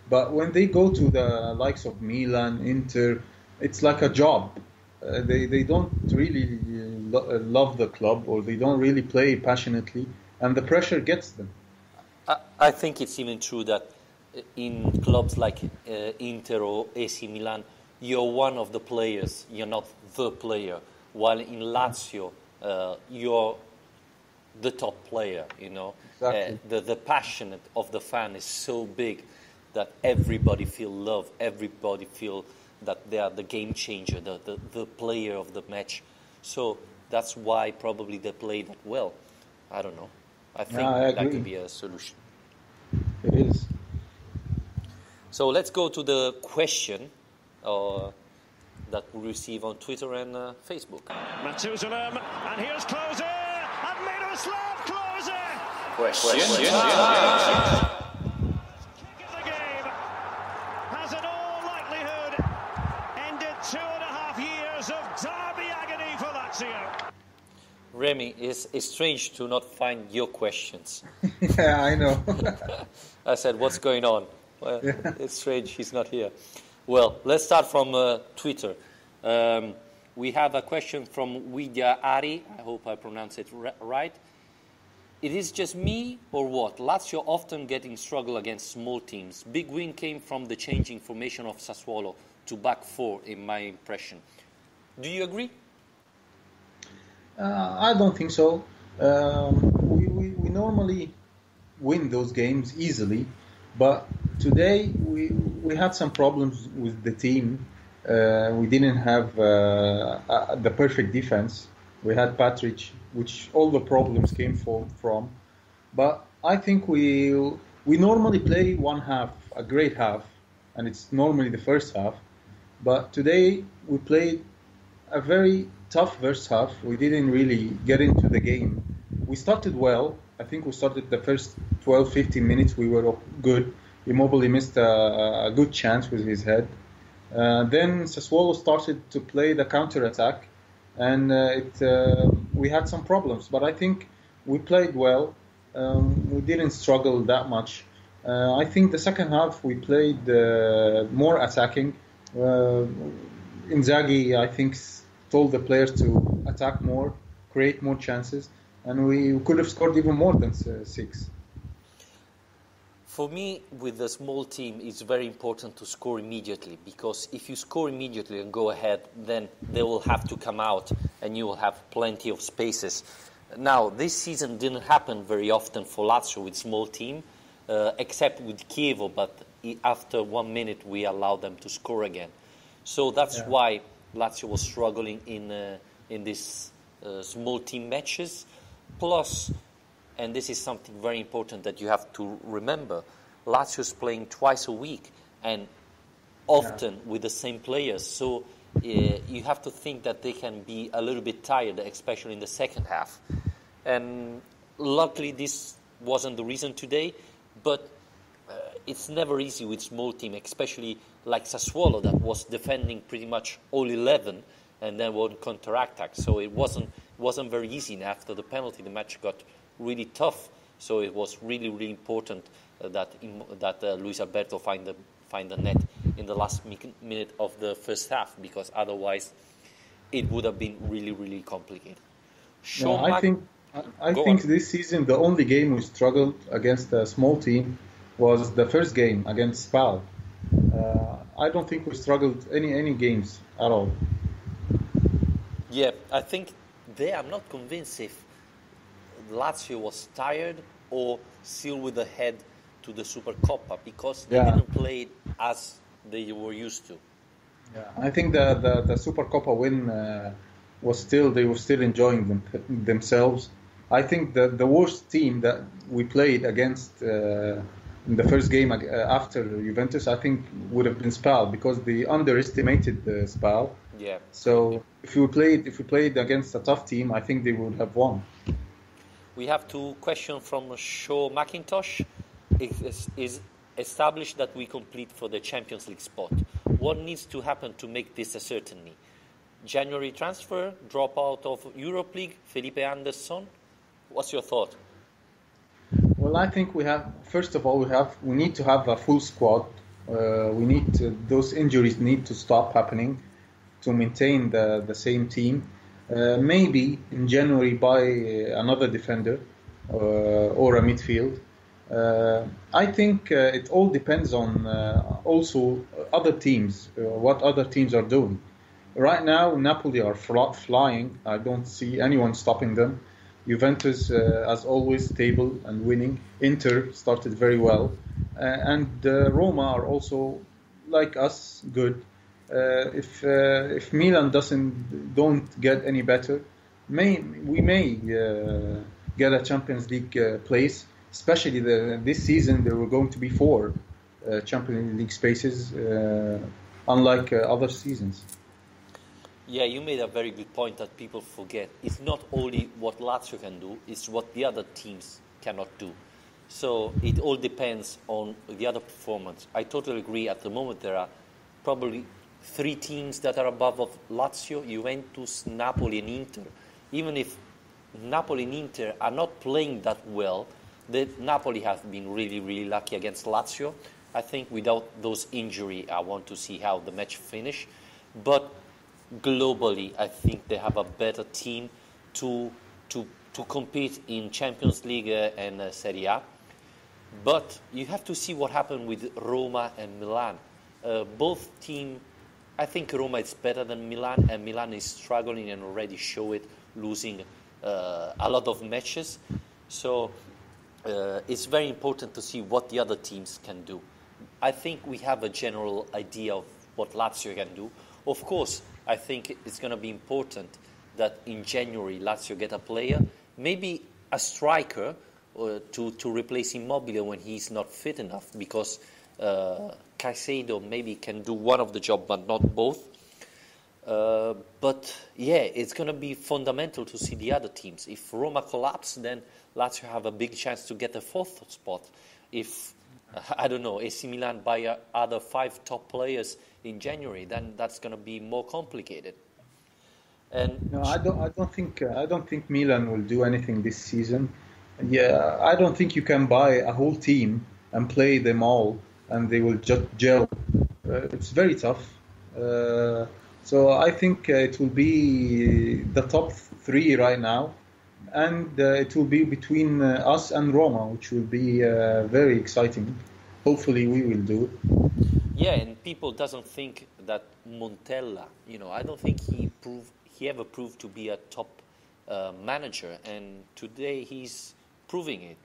But when they go to the likes of Milan, Inter, it's like a job. They don't really love the club, or they don't really play passionately, and the pressure gets them. I think it's even true that in clubs like Inter or AC Milan, you're one of the players, you're not the player. While in Lazio, you're the top player, Exactly. The passion of the fan is so big that everybody feel love, everybody feel that they are the game changer, the player of the match. So that's why probably they play that well. I don't know. I think that could be a solution. It is. So let's go to the question that we receive on Twitter and Facebook. Matuzalem, and here's Klose, and Miroslav Klose! Question. Kick of the game has in all likelihood ended 2.5 years of derby agony for Lazio. Remy, it's strange to not find your questions. Yeah, I know. I said, what's going on? Well, it's strange he's not here. Well, let's start from Twitter. We have a question from Widya Ari. I hope I pronounce it right. It is just me or what? Lazio often getting struggle against small teams. Big win came from the changing formation of Sassuolo to back four, in my impression. Do you agree? I don't think so. We normally win those games easily, but today we had some problems with the team. We didn't have the perfect defense. We had Patrick, which all the problems came from. But I think we normally play one half, a great half, and it's normally the first half. But today we played a very tough first half. We didn't really get into the game. We started well. I think we started the first 12-15 minutes. We were good. Immobile missed a good chance with his head. Then Sassuolo started to play the counter-attack, and we had some problems. But I think we played well. We didn't struggle that much. I think the second half we played more attacking. Inzaghi, I think, told the players to attack more, create more chances, and we could have scored even more than 6. For me, with a small team, it's very important to score immediately, because if you score immediately and go ahead, then they will have to come out and you will have plenty of spaces. Now, this season didn't happen very often for Lazio with small team, except with Chievo, but after 1 minute we allowed them to score again. So that's why Lazio was struggling in these small team matches. Plus, and this is something very important that you have to remember, Lazio is playing twice a week and often with the same players. So you have to think that they can be a little bit tired, especially in the second half. And luckily this wasn't the reason today, but it's never easy with small team, especially like Sassuolo that was defending pretty much all 11 and then won counter-attack. So it wasn't very easy. And after the penalty, the match got really tough. So it was really, really important that Luis Alberto find the net in the last minute of the first half, because otherwise it would have been really, really complicated. I think this season the only game we struggled against a small team was the first game against Spal. I don't think we struggled any games at all. Yeah, I think I'm not convinced if Lazio was tired or still with the head to the Supercoppa, because they didn't play it as they were used to. Yeah, I think the Supercoppa win they were still enjoying themselves. I think the worst team that we played against in the first game after Juventus, I think would have been Spal, because they underestimated Spal. Yeah. So if we played against a tough team, I think they would have won. We have two questions from Shaw McIntosh. It is established that we compete for the Champions League spot. What needs to happen to make this a certainty? January transfer, drop out of Europe League, Felipe Anderson. What's your thought? Well, I think we need to have a full squad. Those injuries need to stop happening to maintain the same team. Maybe in January buy another defender or a midfield. I think it all depends on also other teams, what other teams are doing. Right now, Napoli are flying. I don't see anyone stopping them. Juventus, as always, stable and winning. Inter started very well, and Roma are also, like us, good. If Milan don't get any better, we may get a Champions League place. Especially this season, there were going to be 4 Champions League spaces, unlike other seasons. Yeah, you made a very good point that people forget. It's not only what Lazio can do, it's what the other teams cannot do. So it all depends on the other performance. I totally agree. At the moment, there are probably 3 teams that are above of Lazio, Juventus, Napoli and Inter. Even if Napoli and Inter are not playing that well, Napoli have been really, really lucky against Lazio. I think without those injuries, I want to see how the match finish. But globally, I think they have a better team to compete in Champions League and Serie A. But you have to see what happened with Roma and Milan. Both teams, I think Roma is better than Milan, and Milan is struggling and already show it, losing a lot of matches. So it's very important to see what the other teams can do. I think we have a general idea of what Lazio can do. Of course, I think it's going to be important that in January Lazio get a player, maybe a striker, to replace Immobile when he's not fit enough, because Caicedo maybe can do one of the job but not both. But yeah, it's going to be fundamental to see the other teams. If Roma collapse, then Lazio have a big chance to get the 4th spot. If, I don't know, AC Milan buy other 5 top players in January, then that's going to be more complicated. And no, I don't think Milan will do anything this season. Yeah, I don't think you can buy a whole team and play them all and they will just gel. It's very tough. So I think it will be the top 3 right now, and it will be between us and Roma, which will be very exciting. Hopefully we will do it. Yeah, and people doesn't think that Montella, I don't think he ever proved to be a top manager, and today he's proving it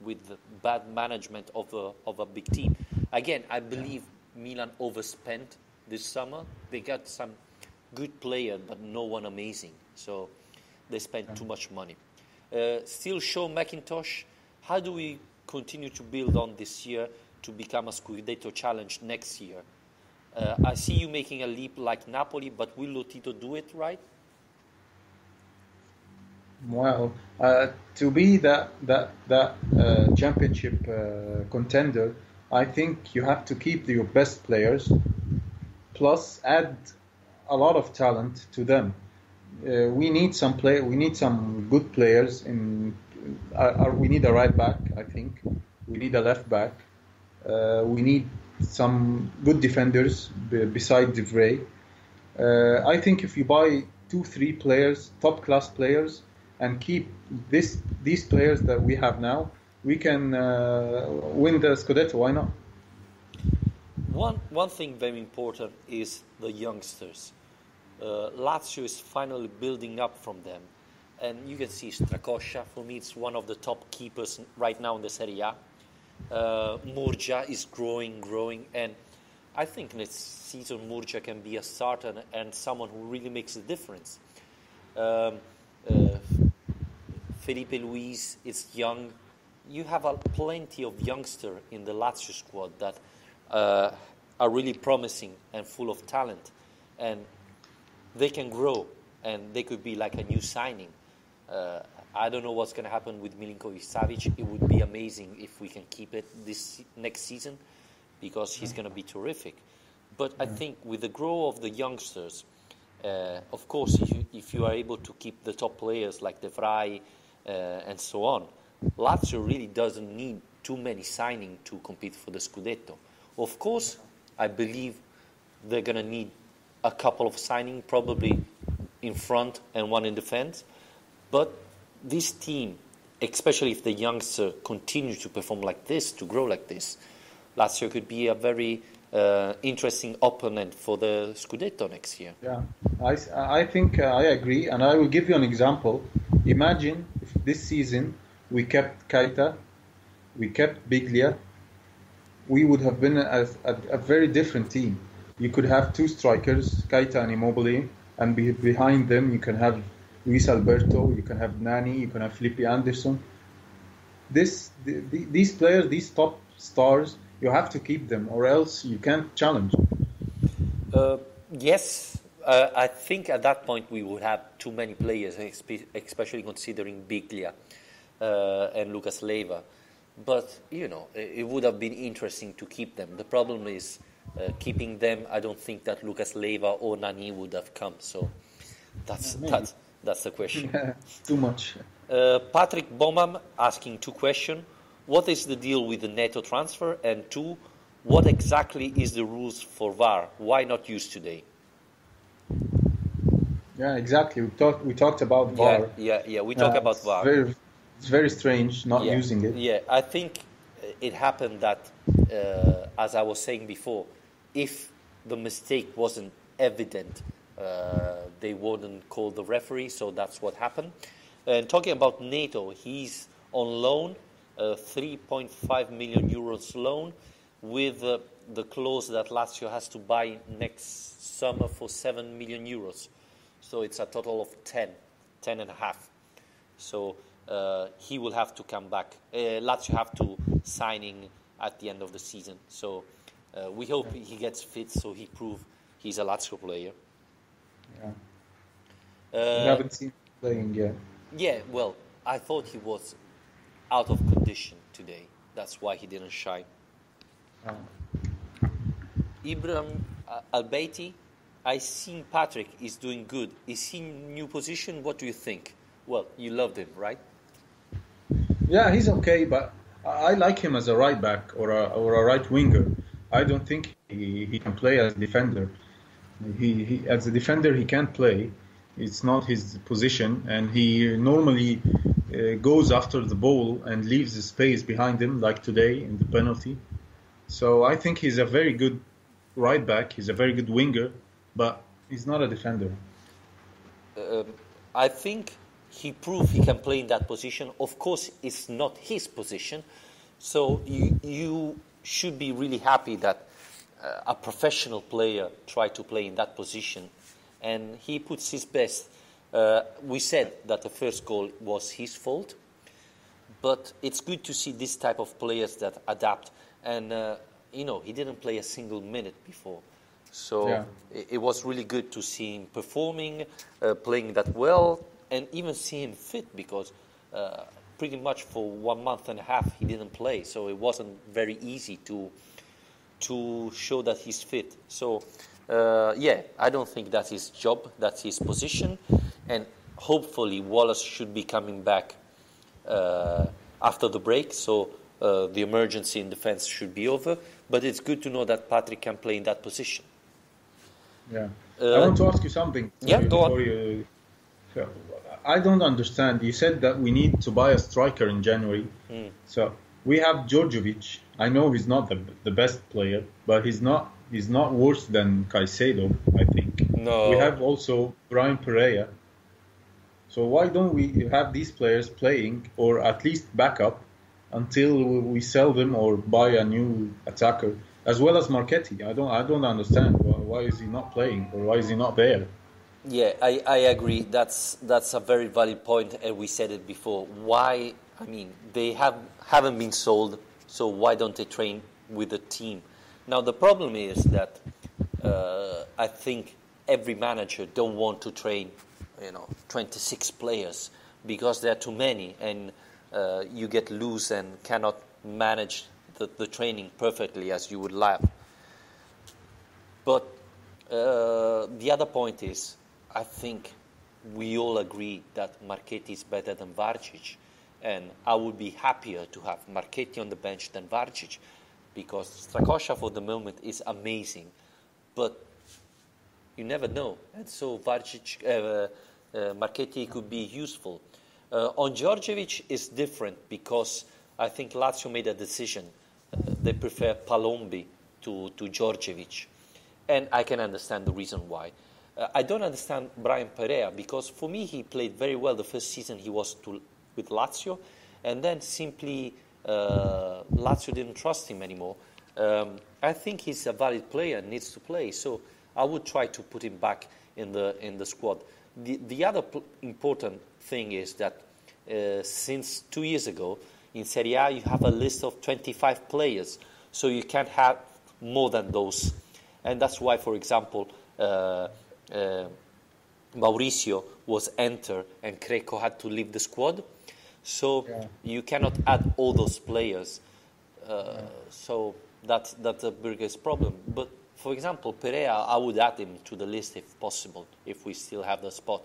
with the bad management of a big team. Again, I believe Milan overspent this summer. They got some good players, but no one amazing. So they spent too much money. Still, Sean McIntosh, how do we continue to build on this year to become a Scudetto challenge next year? I see you making a leap like Napoli, but will Lotito do it right? Well, to be that championship contender, I think you have to keep your best players, plus add a lot of talent to them. We need some good players. We need a right back, I think. We need a left back. We need some good defenders beside De Vrij. I think if you buy 2-3 players, top class players, and keep these players that we have now, we can win the Scudetto. Why not? One thing very important is the youngsters. Lazio is finally building up from them. And you can see Strakosha, for me, it's one of the top keepers right now in the Serie A. Murgia is growing. And I think next season Murgia can be a starter and someone who really makes a difference. Felipe Luis is young. You have plenty of youngsters in the Lazio squad that are really promising and full of talent. And they can grow, and they could be like a new signing. I don't know what's going to happen with Milinkovic-Savic. It would be amazing if we can keep it this next season, because he's going to be terrific. But I think with the growth of the youngsters, of course, if you are able to keep the top players like De Vrij and so on, Lazio really doesn't need too many signings to compete for the Scudetto. Of course, I believe they're going to need a couple of signings, probably in front and one in defense. But this team, especially if the youngsters continue to perform like this, to grow like this, Lazio could be a very interesting opponent for the Scudetto next year. Yeah, I think I agree, and I will give you an example. Imagine if this season we kept Keita, we kept Biglia, we would have been a very different team. You could have two strikers, Keita and Immobile, and behind them you can have Luis Alberto, you can have Nani, you can have Felipe Anderson. These players, these top stars, you have to keep them, or else you can't challenge. Yes, I think at that point we would have too many players, especially considering Biglia and Lucas Leiva. But, it would have been interesting to keep them. The problem is keeping them. I don't think that Lucas Leiva or Nani would have come. So that's the question. Yeah, too much. Patrick Bomam asking 2 questions. What is the deal with the Neto transfer? And 2, what exactly is the rules for VAR? Why not use today? Yeah, exactly. We talked about VAR. Yeah. We talk about VAR. It's very strange not using it. Yeah, I think it happened that, as I was saying before, if the mistake wasn't evident, they wouldn't call the referee, so that's what happened. And talking about Neto, he's on loan, 3.5 million euros loan, with the clause that Lazio has to buy next summer for 7 million euros. So it's a total of 10 and a half. So he will have to come back. Lazio have to sign him at the end of the season. So we hope he gets fit so he prove he's a Lazio player. Yeah. We haven't seen him playing yet. Yeah, well, I thought he was out of condition today. That's why he didn't shine. Ibrahim Alberti, I seen Patrick is doing good. Is he in new position? What do you think? Well, you loved him, right? Yeah, he's okay, but I like him as a right back or a right winger. I don't think he can play as a defender. He as a defender he can't play. It's not his position, and he normally goes after the ball and leaves the space behind him, like today in the penalty. So I think he's a very good right back. He's a very good winger, but he's not a defender. I think he proved he can play in that position. Of course, it's not his position. So you should be really happy that a professional player tried to play in that position. And he puts his best. We said that the first goal was his fault. But it's good to see this type of players that adapt. And, he didn't play a single minute before. So it was really good to see him performing, playing that well, and even see him fit because pretty much for 1 month and a half he didn't play. So it wasn't very easy to show that he's fit. So, I don't think that's his job, that's his position. And hopefully Wallace should be coming back after the break. So the emergency in defense should be over. But it's good to know that Patrick can play in that position. Yeah. I want to ask you something. Go on. I don't understand. You said that we need to buy a striker in January. So we have Djordjevic. I know he's not the best player, but he's not worse than Caicedo, I think. No. We have also Brian Pereira. So why don't we have these players playing, or at least backup, until we sell them or buy a new attacker, as well as Marchetti? I don't understand. Why is he not playing, or why is he not there? Yeah, I agree. That's a very valid point, and we said it before. Why? I mean, they haven't been sold, so why don't they train with the team? Now the problem is that I think every manager don't want to train, 26 players because there are too many, and you get loose and cannot manage the training perfectly as you would like. But the other point is, I think we all agree that Marchetti is better than Varcic, and I would be happier to have Marchetti on the bench than Varcic, because Strakosha for the moment is amazing, but you never know, and so Marchetti could be useful. On Djordjevic is different because I think Lazio made a decision. They prefer Palombi to Djordjevic, and I can understand the reason why. I don't understand Brian Perea, because for me he played very well the first season he was with Lazio, and then simply Lazio didn't trust him anymore. I think he's a valid player and needs to play, so I would try to put him back in the squad. The other important thing is that since 2 years ago in Serie A you have a list of 25 players, so you can't have more than those, and that's why, for example, Mauricio was entered and Creco had to leave the squad, so you cannot add all those players, so that's the biggest problem. But for example, Perea, I would add him to the list if possible, if we still have the spot.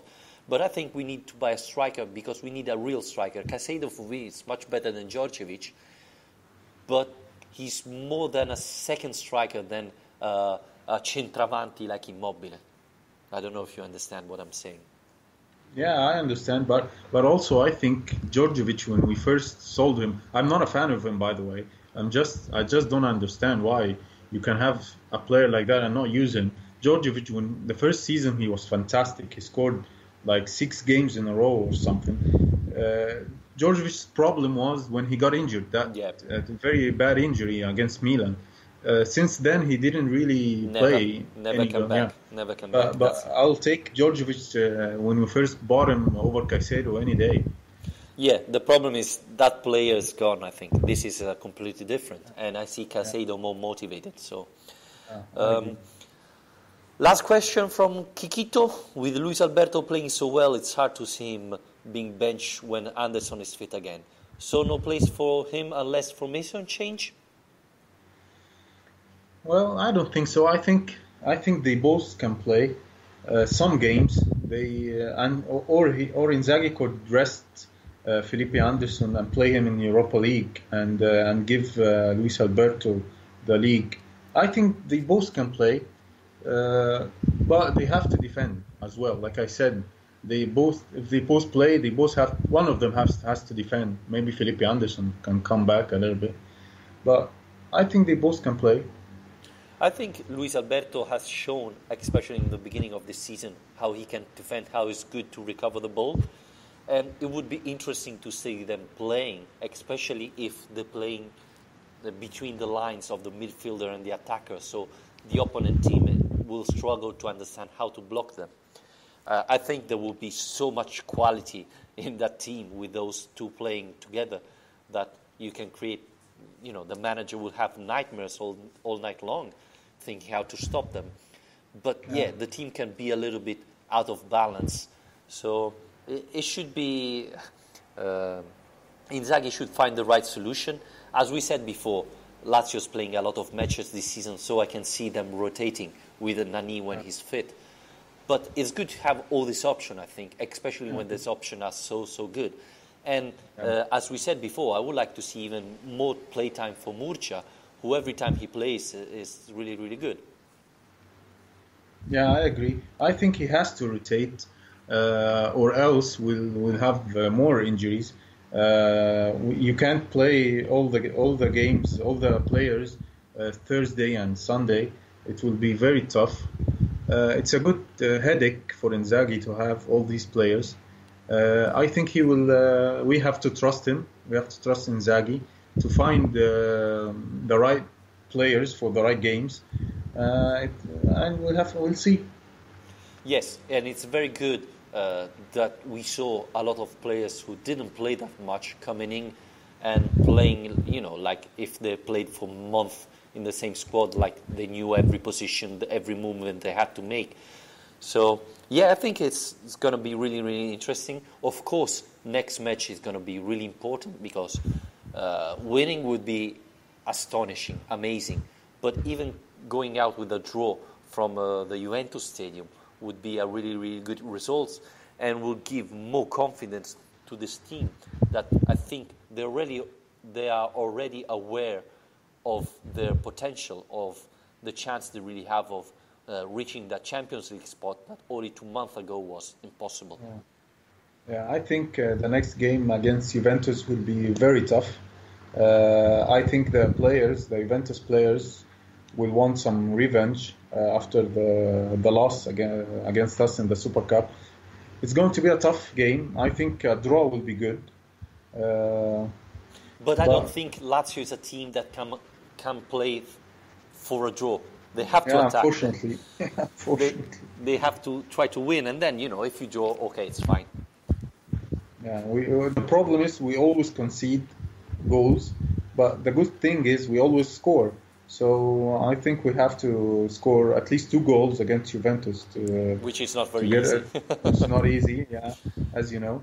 But I think we need to buy a striker, because we need a real striker. Caicedo for me is much better than Djordjevic, but he's more than a second striker than a centravanti like Immobile. I don't know if you understand what I'm saying. Yeah, I understand, but also I think Djordjevic, when we first sold him, I'm not a fan of him, by the way. I just don't understand why you can have a player like that and not use him. Djordjevic, when the first season, he was fantastic. He scored like 6 games in a row or something. Djordjevic's problem was when he got injured. That a very bad injury against Milan. Since then, he didn't really play. Never come back. But I'll take Djordjevic when we first bought him over Caicedo any day. Yeah, the problem is that player is gone, I think. This is completely different. And I see Caicedo more motivated. So, last question from Kikito. With Luis Alberto playing so well, it's hard to see him being benched when Anderson is fit again. So no place for him unless formation change? Well, I don't think so. I think they both can play some games. Or Inzaghi could rest Felipe Anderson and play him in Europa League and give Luis Alberto the league. I think they both can play, but they have to defend as well. Like I said, if they both play, they both have. One of them has to defend. Maybe Felipe Anderson can come back a little bit, but I think they both can play. I think Luis Alberto has shown, especially in the beginning of the season, how he can defend, how he's good to recover the ball. And it would be interesting to see them playing, especially if they're playing between the lines of the midfielder and the attacker. So the opponent team will struggle to understand how to block them. I think there will be so much quality in that team with those two playing together that you can create, the manager will have nightmares all night long thinking how to stop them. But the team can be a little bit out of balance. So it should be, Inzaghi should find the right solution. As we said before, Lazio's playing a lot of matches this season, so I can see them rotating with Nani when he's fit. But it's good to have all this option, I think, especially when this option are so good. And as we said before, I would like to see even more playtime for Murcia, who every time he plays is really, really good. Yeah, I agree. I think he has to rotate, or else we'll have more injuries. You can't play all the games, all the players Thursday and Sunday. It will be very tough. It's a good headache for Inzaghi to have all these players. I think he will. We have to trust him. We have to trust Inzaghi to find the right players for the right games, and we'll see. Yes, and it's very good that we saw a lot of players who didn't play that much coming in and playing. Like if they played for a month in the same squad, like they knew every position, every movement they had to make. So, I think it's going to be really, really interesting. Of course, next match is going to be really important because winning would be astonishing, amazing. But even going out with a draw from the Juventus Stadium would be a really, really good result and will give more confidence to this team that I think they are already aware of their potential, of the chance they really have of reaching that Champions League spot that only 2 months ago was impossible. Yeah, I think the next game against Juventus will be very tough. I think the Juventus players, will want some revenge after the loss against us in the Super Cup. It's going to be a tough game. I think a draw will be good. But I don't think Lazio is a team that can play for a draw. They have to attack. Unfortunately. They have to try to win, and then, if you draw, okay, it's fine. Yeah, the problem is we always concede goals, but the good thing is we always score. So I think we have to score at least 2 goals against Juventus. Which is not very easy. It's not easy, as you know.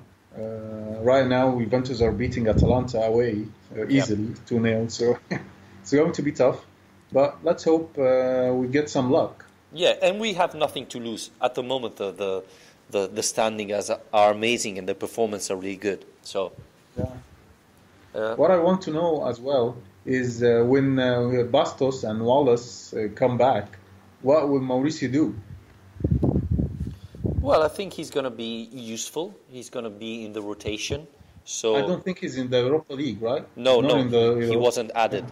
Right now, Juventus are beating Atalanta away easily, 2-0. So it's going to be tough. But let's hope we get some luck. Yeah, and we have nothing to lose. At the moment, the standings are amazing and the performance are really good. So, what I want to know as well is when Bastos and Wallace come back, what will Mauricio do? Well, I think he's going to be useful. He's going to be in the rotation. So I don't think he's in the Europa League, right? No, he wasn't added.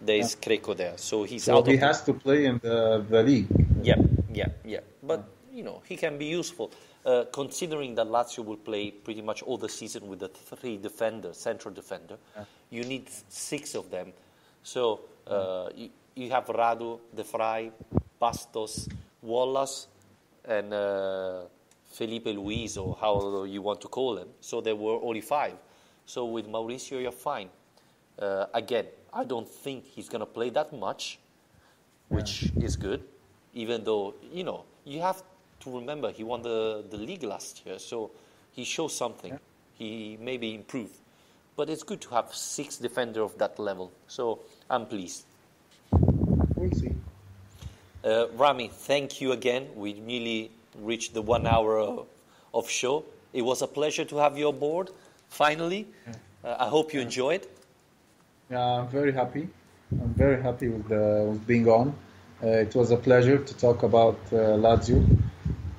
There's Greco there, so he's out. So he has to play in the league. Yeah. But he can be useful, considering that Lazio will play pretty much all the season with the 3 defenders, central defender. You need 6 of them. So you have Radu, De Vrij, Bastos, Wallace, and Felipe Luis, or how you want to call him. So there were only 5. So with Mauricio, you're fine. Again, I don't think he's going to play that much, which is good, even though, you have to remember he won the league last year, so he shows something. He maybe improved. But it's good to have 6 defenders of that level, so I'm pleased. We'll see. Ramy, thank you again. We nearly reached the 1 hour of show. It was a pleasure to have you on board, finally. I hope you enjoyed. Yeah, I'm very happy. I'm very happy with being on. It was a pleasure to talk about Lazio.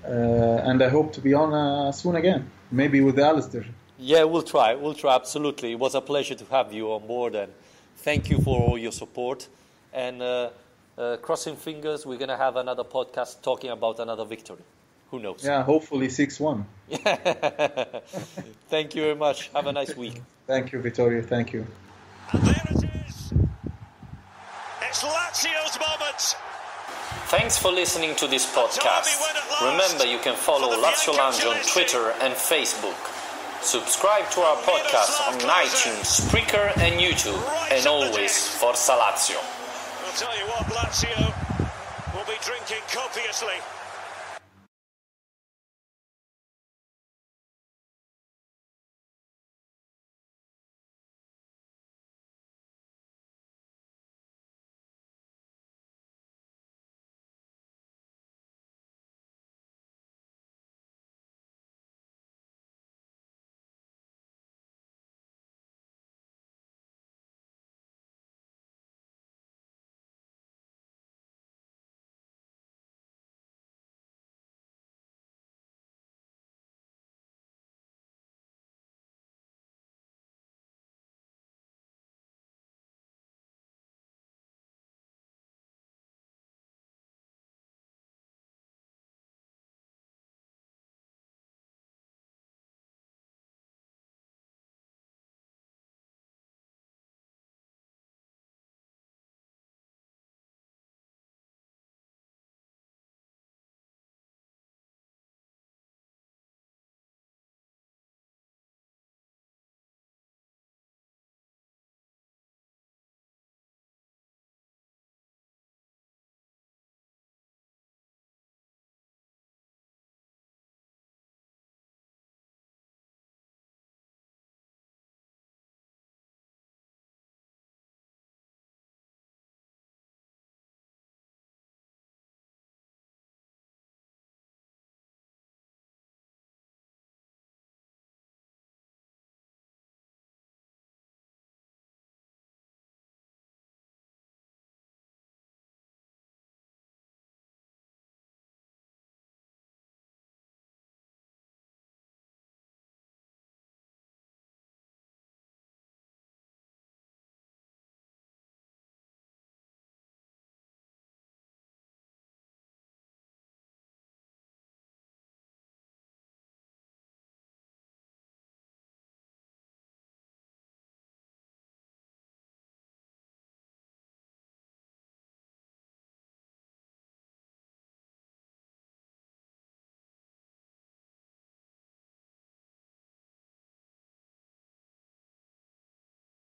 And I hope to be on soon again, maybe with Alistair. Yeah, we'll try, absolutely. It was a pleasure to have you on board, and thank you for all your support. And crossing fingers, we're going to have another podcast talking about another victory. Who knows? Yeah, hopefully 6-1. Thank you very much. Have a nice week. Thank you, Vittorio. Thank you. And there it is. It's Lazio's moment. Thanks for listening to this podcast. Remember, you can follow Lazio Lounge on Twitter and Facebook. Subscribe to our podcast on iTunes, Spreaker and YouTube. And always, Forza Lazio. I'll tell you what, Lazio will be drinking copiously